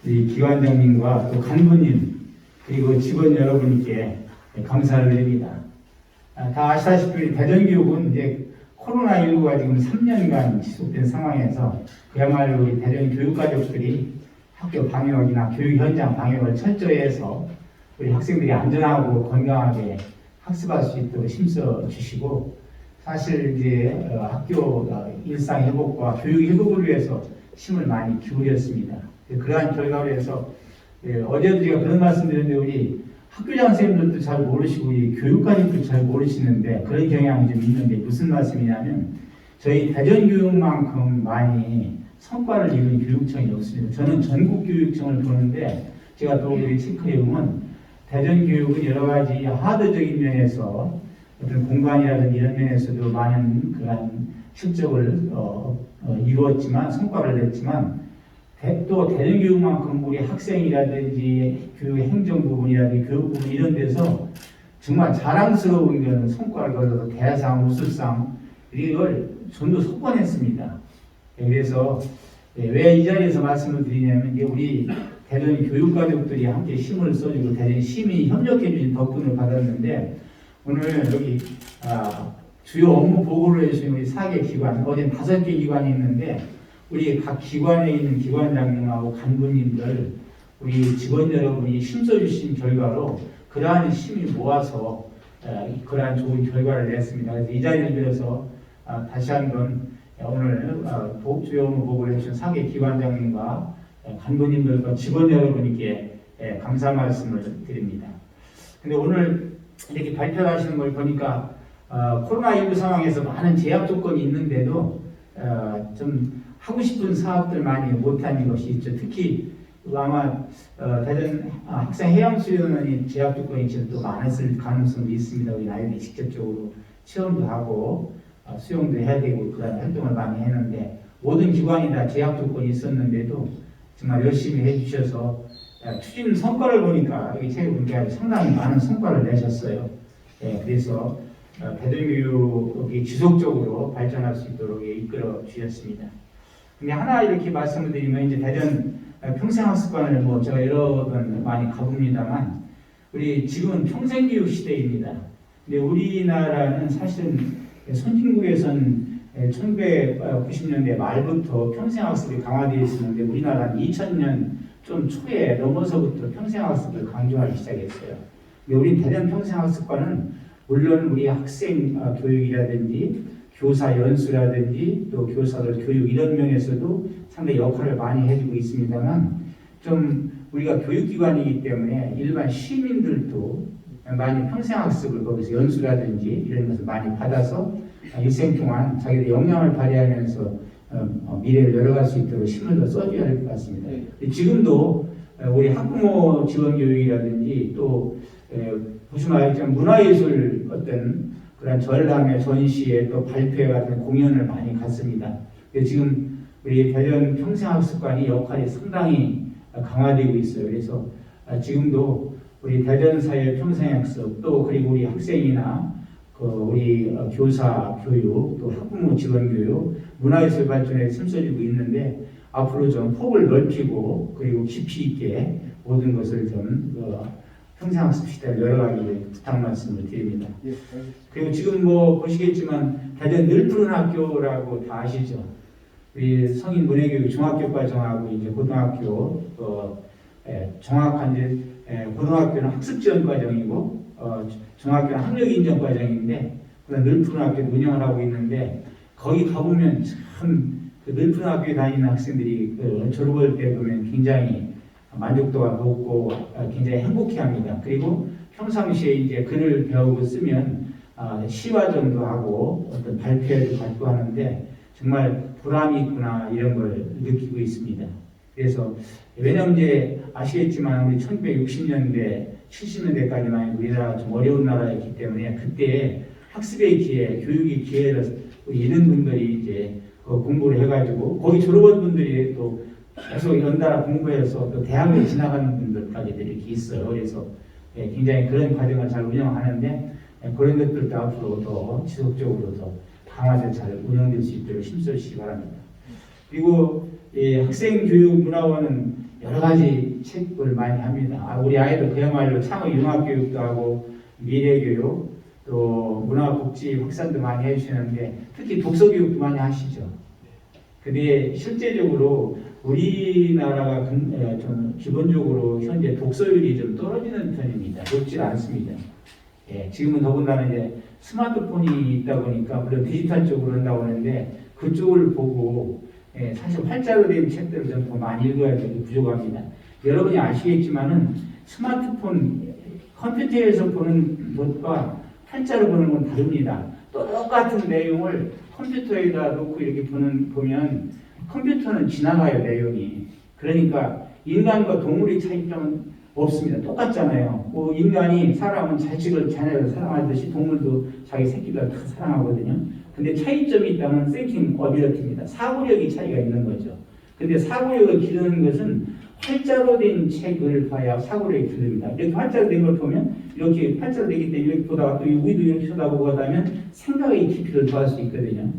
이 기관장님과 또 간부님 그리고 직원 여러분께 감사를 드립니다. 다 아시다시피 대전교육은 이제 코로나19가 지금 3년간 지속된 상황에서 그야말로 우리 대전 교육가족들이 학교 방역이나 교육 현장 방역을 철저히 해서 우리 학생들이 안전하고 건강하게 학습할 수 있도록 힘써 주시고, 사실 이제 학교 일상 회복과 교육 회복을 위해서 힘을 많이 기울였습니다. 그러한 결과로 해서 어제도 제가 그런 말씀드렸는데 우리 학교장 선생님들도 잘 모르시고 우리 교육관님도 잘 모르시는데 그런 경향이 좀 있는데, 무슨 말씀이냐면 저희 대전교육만큼 많이 성과를 이룬 교육청이 없습니다. 저는 전국교육청을 보는데 제가 또 우리 체크해 보면 대전교육은 여러 가지 하드적인 면에서 어떤 공간이라든지 이런 면에서도 많은 그런 실적을 이루었지만, 성과를 냈지만, 또 대전교육만큼 우리 학생이라든지 교육 행정 부분이라든지 교육 부분 이런 데서 정말 자랑스러운 성과를 거둬서 대상, 우수상 이걸 전부 석권했습니다. 그래서 왜 이 자리에서 말씀을 드리냐면 우리 대전 교육가족들이 함께 힘을 써주고 대전 시민이 협력해 주신 덕분을 받았는데, 오늘 여기 주요 업무 보고를 해주신 우리 4개 기관, 어제 5개 기관이 있는데 우리 각 기관에 있는 기관장님하고 간부님들, 우리 직원 여러분이 힘써주신 결과로 그러한 힘이 모아서 그러한 좋은 결과를 냈습니다. 그래서 이 자리를 빌어서 다시 한번 오늘 주요 업무 보고를 해주신 4개 기관장님과 간부님들과 직원 여러분께 감사 말씀을 드립니다. 근데 오늘 이렇게 발표하시는 걸 보니까 코로나19 상황에서 많은 제약 조건이 있는데도 좀 하고 싶은 사업들 많이 못하는 것이 있죠. 특히 아마 대전 학생 해양수련원이 제약 조건이 또 많았을 가능성도 있습니다. 우리 아이들이 직접적으로 체험도 하고 수용도 해야 되고 그런 활동을 많이 했는데, 모든 기관이 다 제약 조건이 있었는데도 정말 열심히 해주셔서 추진 성과를 보니까 여기 체육분께서 상당히 많은 성과를 내셨어요. 그래서 대전교육이 지속적으로 발전할 수 있도록 이끌어 주셨습니다. 근데 하나 이렇게 말씀을 드리면, 이제 대전 평생학습관을 제가 여러 번 많이 가봅니다만 우리 지금은 평생교육 시대입니다. 근데 우리나라는 사실은 선진국에서는 1990년대 말부터 평생학습이 강화되어 있었는데 우리나라는 2000년 좀 초에 넘어서부터 평생학습을 강조하기 시작했어요. 우리 대전 평생학습관은 물론 우리 학생 교육이라든지 교사 연수라든지 또 교사들 교육 이런 면에서도 상당히 역할을 많이 해주고 있습니다만, 좀 우리가 교육기관이기 때문에 일반 시민들도 많이 평생학습을 거기서 연수라든지 이런 것을 많이 받아서 일생 동안 자기들 역량을 발휘하면서 미래를 열어갈 수 있도록 힘을 더 써줘야 할 것 같습니다. 지금도 우리 학부모 지원교육이라든지 또 보시면 알겠지만 문화예술 어떤 그런 전람회, 전시회 또 발표회 같은 공연을 많이 갔습니다. 지금 우리 대전 평생학습관이 역할이 상당히 강화되고 있어요. 그래서 지금도 우리 대전사회 평생학습 또 그리고 우리 학생이나 우리 교사 교육 또 학부모 지원 교육 문화예술 발전에 힘써주고 있는데, 앞으로 좀 폭을 넓히고 그리고 깊이 있게 모든 것을 좀 평생학습 시대를 열어가기를 부탁 말씀을 드립니다. 그리고 지금 보시겠지만 대전 늘푸른 학교라고 다 아시죠? 우리 성인 문예교육 중학교 과정하고 이제 고등학교 정확한 이제 고등학교는 학습 지원 과정이고 중학교는 학력 인정 과정인데 그런 늘푸른 학교를 운영을 하고 있는데, 거기 가보면 참 그 늘푸른 학교에 다니는 학생들이 졸업할 때 보면 굉장히 만족도가 높고 굉장히 행복해합니다. 그리고 평상시에 이제 글을 배우고 쓰면 시화전도 하고 어떤 발표회도 받고 하는데 정말 보람이 있구나 이런 걸 느끼고 있습니다. 그래서 왜냐하면 이제 아시겠지만 우리 1960년대, 70년대까지만 우리나라가 좀 어려운 나라였기 때문에 그때 학습의 기회, 교육의 기회를 우리 이런 분들이 이제 공부를 해가지고 거기 졸업한 분들이 또 계속 연달아 공부해서 또 대학에 지나가는 분들까지 이렇게 있어요. 그래서 굉장히 그런 과정을 잘 운영하는데 그런 것들도 앞으로 더 지속적으로 더 강화돼서 잘 운영될 수 있도록 힘써주시기 바랍니다. 그리고 이 학생교육문화원은 여러 가지 책을 많이 합니다. 우리 아이들 그야말로 창의 융합교육도 하고 미래교육 또 문화복지 확산도 많이 해주시는데 특히 독서교육도 많이 하시죠. 근데 실제적으로 우리나라가 좀 기본적으로 현재 독서율이 좀 떨어지는 편입니다. 높지 않습니다. 예, 지금은 더군다나 이제 스마트폰이 있다 보니까 물론 디지털 쪽으로 한다고 하는데 그쪽을 보고 사실 활자로 된 책들을 좀 더 많이 읽어야 되고 부족합니다. 여러분이 아시겠지만은 스마트폰 컴퓨터에서 보는 것과 활자로 보는 건 다릅니다. 똑같은 내용을 컴퓨터에다 놓고 이렇게 보면 컴퓨터는 지나가요, 내용이. 그러니까 인간과 동물의 차이점은 없습니다. 똑같잖아요. 뭐 인간이 사람은 자식을 자녀를 사랑하듯이 동물도 자기 새끼를 다 사랑하거든요. 근데 차이점이 있다면 thinking ability입니다. 사고력이 차이가 있는 거죠. 근데 사고력을 기르는 것은 활자로 된 책을 봐야 사고력이 기릅니다. 이렇게 활자로 된 걸 보면 이렇게 활자로 되기 때문에 이렇게 보다가 또 위도 이렇게 쳐다보고 하다면 생각의 깊이를 더할 수 있거든요.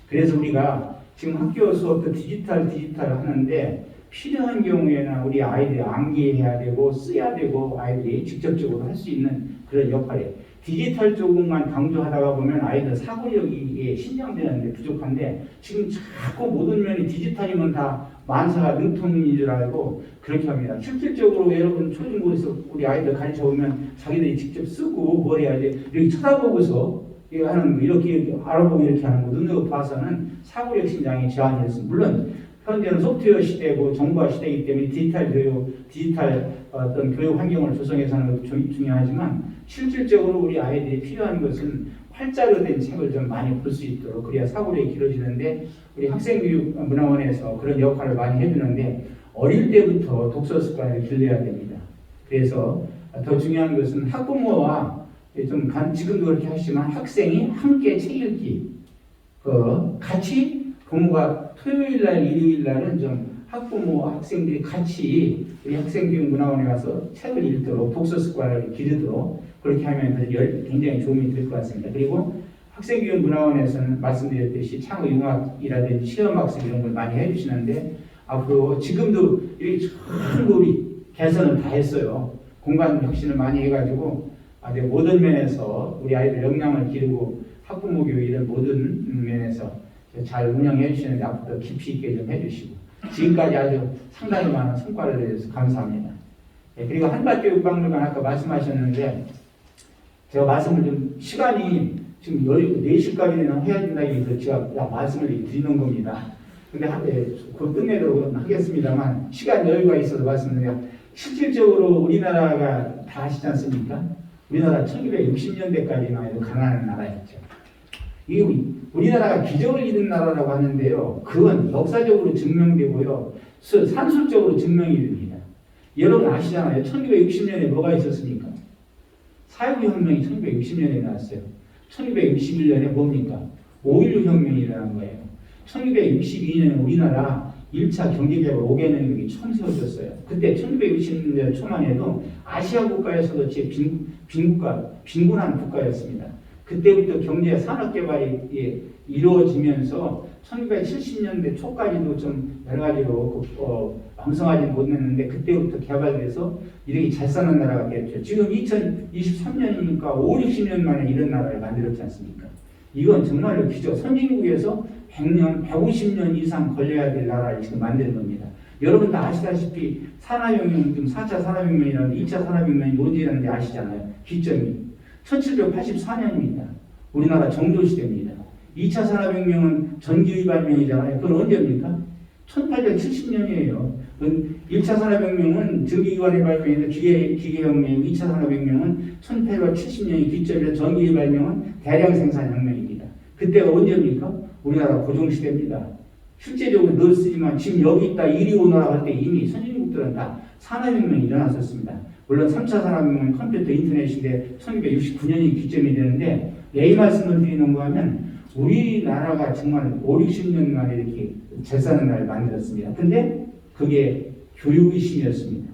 그래서 우리가 지금 학교 수업도 디지털 하는데 필요한 경우에는 우리 아이들이 암기해야 되고 써야 되고 아이들이 직접적으로 할 수 있는 그런 역할이에요. 디지털 쪽만 강조하다가 보면 아이들 사고력이 신장되는데 부족한데 지금 자꾸 모든 면이 디지털이면 다 만사가 능통인 줄 알고 그렇게 합니다. 실질적으로 여러분 초중고에서 우리 아이들 가르쳐 보면 자기들이 직접 쓰고 뭐 해야지 이렇게 쳐다보고서 하는 거 이렇게 알아보고 이렇게 하는 거 눈으로 봐서는 사고력 신장이 제한이 됐습니다. 물론 현재는 소프트웨어 시대고 정보화 시대이기 때문에 디지털 교육, 디지털 어떤 교육 환경을 조성해서 하는 것도 중요하지만 실질적으로 우리 아이들이 필요한 것은 활자로 된 책을 좀 많이 볼 수 있도록 그래야 사고력이 길어지는데 우리 학생교육문화원에서 그런 역할을 많이 해주는데 어릴 때부터 독서 습관을 길러야 됩니다. 그래서 더 중요한 것은 학부모와 좀 지금도 그렇게 하시지만 학생이 함께 책 읽기 같이 부모가 토요일날 일요일날은 좀 학부모와 학생들이 같이 우리 학생교육문화원에 가서 책을 읽도록 독서 습관을 기르도록 그렇게 하면 굉장히 도움이 될 것 같습니다. 그리고 학생교육문화원에서는 말씀드렸듯이 창의융합이라든지 시험학습 이런 걸 많이 해주시는데 앞으로 지금도 이렇게 전부 우리 개선을 다 했어요. 공간 혁신을 많이 해가지고 아주 모든 면에서 우리 아이들 역량을 기르고 학부모 교육 이런 모든 면에서 잘 운영해 주시는데 앞으로 깊이 있게 좀 해주시고 지금까지 아주 상당히 많은 성과를 내주셔서 감사합니다. 그리고 한밭교육박물관 아까 말씀하셨는데 제가 말씀을 좀 시간이 지금 4시까지는 해야 된다고 해서 제가 말씀을 드리는 겁니다. 근데 곧 끝내도록 하겠습니다만 시간 여유가 있어서 말씀드려요. 실질적으로 우리나라가 다 아시지 않습니까? 우리나라 1960년대까지만 해도 가난한 나라였죠. 우리나라가 기적을 이룬 나라라고 하는데요. 그건 역사적으로 증명되고요. 산술적으로 증명이 됩니다. 여러분 아시잖아요. 1960년에 뭐가 있었습니까? 사회부혁명이 1960년에 나왔어요. 1961년에 뭡니까? 5.16 혁명이 일어난 거예요. 1962년에 우리나라 1차 경제개발 5개 능력이 처음 세워졌어요. 그때 1960년대 초만 해도 아시아 국가에서도 제 빈곤한 국가였습니다. 그때부터 경제 산업 개발이 이루어지면서 1970년대 초까지도 좀 여러 가지로 왕성하지 못했는데 그때부터 개발돼서 이렇게 잘 사는 나라가 됐죠. 지금 2023년이니까 5, 60년 만에 이런 나라를 만들었지 않습니까? 이건 정말로 기적. 선진국에서 100년, 150년 이상 걸려야 될 나라를 지금 만드는 겁니다. 여러분 다 아시다시피 산업혁명, 지금 4차 산업혁명이라는 2차 산업혁명이 언제라는지 아시잖아요. 기점이. 1784년입니다. 우리나라 정조시대입니다. 2차 산업혁명은 전기의 발명이잖아요. 그건 언제입니까? 1870년이에요. 1차 산업혁명은 전기기관의 발명인데 기계혁명, 2차 산업혁명은 1870년이 기점이라 전기의 발명은 대량 생산혁명입니다. 그때가 언제입니까? 우리나라 고종시대입니다. 실제적으로 늘 쓰지만 지금 여기 있다 이리 오너라 할 때 이미 선진국들은 다 산업혁명이 일어났었습니다. 물론 3차 산업혁명은 컴퓨터 인터넷인데 1969년이 기점이 되는데 왜 이 말씀을 드리는 거 하면 우리나라가 정말 5, 60년 만에 이렇게 잘 사는 나라를 만들었습니다. 근데 그게 교육의심이었습니다.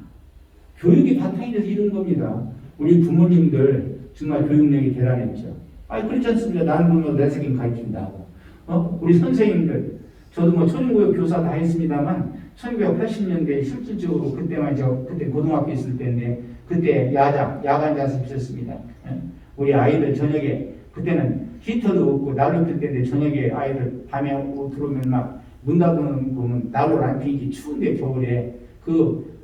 교육이 바탕이 돼서 이룬 겁니다. 우리 부모님들 정말 교육력이 대단했죠. 그렇지 않습니까? 나는 보면 내 새끼 가르친다고. 우리 선생님들, 저도 뭐 초중고교 교사 다 했습니다만 1980년대 실질적으로 그때만 그때 고등학교 있을 때인데 그때 야간 자습 있었습니다. 우리 아이들 저녁에 그때는 히터도 없고 난로 필 때인데 저녁에 아이들 밤에 들어오면 막 문 닫으면 보면 난로를 안 피기 추운데 겨울에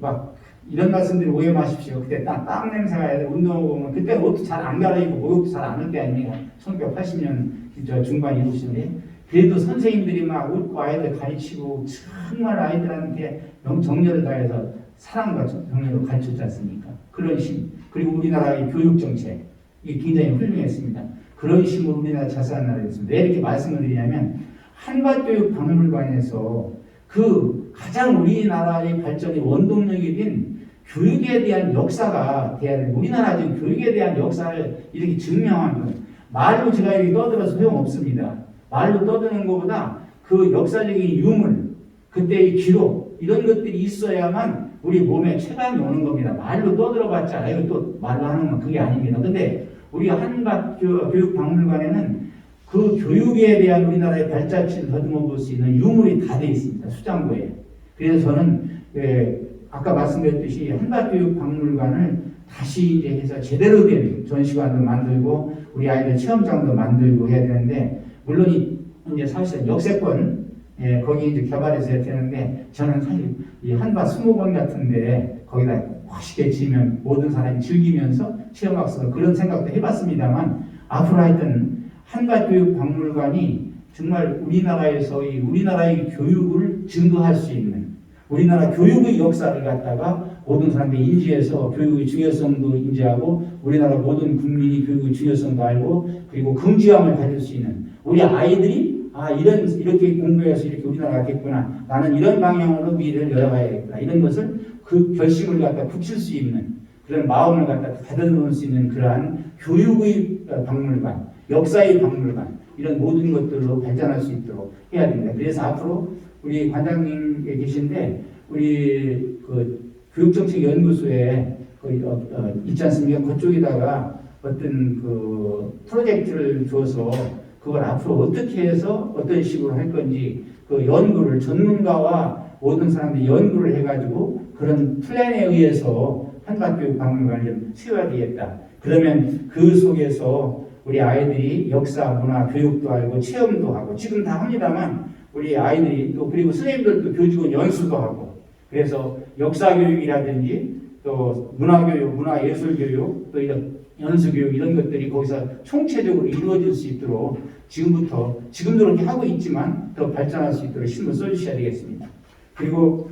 막 이런 말씀들이 오해 마십시오. 그때 땀 냄새가 운동하고 보면 그때 옷도 잘 안 갈아입고 목욕도 잘 안 할 때 아닙니까? 1980년 중반 이후시인데 그래도 선생님들이 막 웃고 아이들 가르치고 정말 아이들한테 너무 정열을 다해서 사랑과 정열을 가르쳤지 않습니까? 그런 심 그리고 우리나라의 교육 정책 이게 굉장히 훌륭했습니다. 그런 심으로 우리나라 자세한 나라였습니다. 왜 이렇게 말씀을 드리냐면 한밭교육박물관에서 가장 우리나라의 발전의 원동력이 된 교육에 대한 역사가 돼야 됩니다. 우리나라 지금 교육에 대한 역사를 이렇게 증명한 건 말로 제가 이렇게 떠들어서 소용없습니다. 말로 떠드는 것보다 그 역사적인 유물, 그때의 기록 이런 것들이 있어야만 우리 몸에 체감이 오는 겁니다. 말로 떠들어봤자 이거 또 말로 하는 건 그게 아닙니다. 근데 우리 한밭교육박물관에는 그 교육에 대한 우리나라의 발자취를 더듬어 볼 수 있는 유물이 다 되어 있습니다. 수장고에. 그래서 저는 아까 말씀드렸듯이 한밭교육박물관을 다시 이제 해서 제대로 된 전시관도 만들고 우리 아이들 체험장도 만들고 해야 되는데 물론 이제 사실은 역세권 거기 이제 개발해서 해야 되는데 저는 사실 이 한밭 수목원 같은데 거기다 멋있게 지으면 모든 사람이 즐기면서 체험학습을 그런 생각도 해봤습니다만 앞으로 하여튼 한밭교육박물관이 정말 우리나라의 교육을 증거할 수 있는 우리나라 교육의 역사를 갖다가 모든 사람들이 인지해서 교육의 중요성도 인지하고 우리나라 모든 국민이 교육의 중요성도 알고 그리고 긍지함을 가질 수 있는 우리 아이들이 이렇게 공부해서 이렇게 우리나라가 됐구나 나는 이런 방향으로 미래를 열어가야겠구나 이런 것을 그 결심을 갖다 붙일 수 있는 그런 마음을 갖다 가다놓을 수 있는 그러한 교육의 박물관 역사의 박물관 이런 모든 것들로 발전할 수 있도록 해야 됩니다. 그래서 앞으로 우리 관장님 계신데 우리 교육정책연구소에 있지 않습니까? 그쪽에다가 어떤 프로젝트를 줘서 그걸 앞으로 어떻게 해서 어떤 식으로 할 건지 연구를 전문가와 모든 사람들이 연구를 해가지고 그런 플랜에 의해서 한밭교육박물관을 좀 세워야 되겠다. 그러면 그 속에서 우리 아이들이 역사, 문화, 교육도 알고 체험도 하고 지금 다 합니다만 우리 아이들이 또 그리고 선생님들도 교직원 연수도 하고 그래서 역사교육이라든지 또 문화교육, 문화예술교육 또 이런 연수교육 이런 것들이 거기서 총체적으로 이루어질 수 있도록 지금도 그렇게 하고 있지만 더 발전할 수 있도록 힘을 써주셔야 되겠습니다. 그리고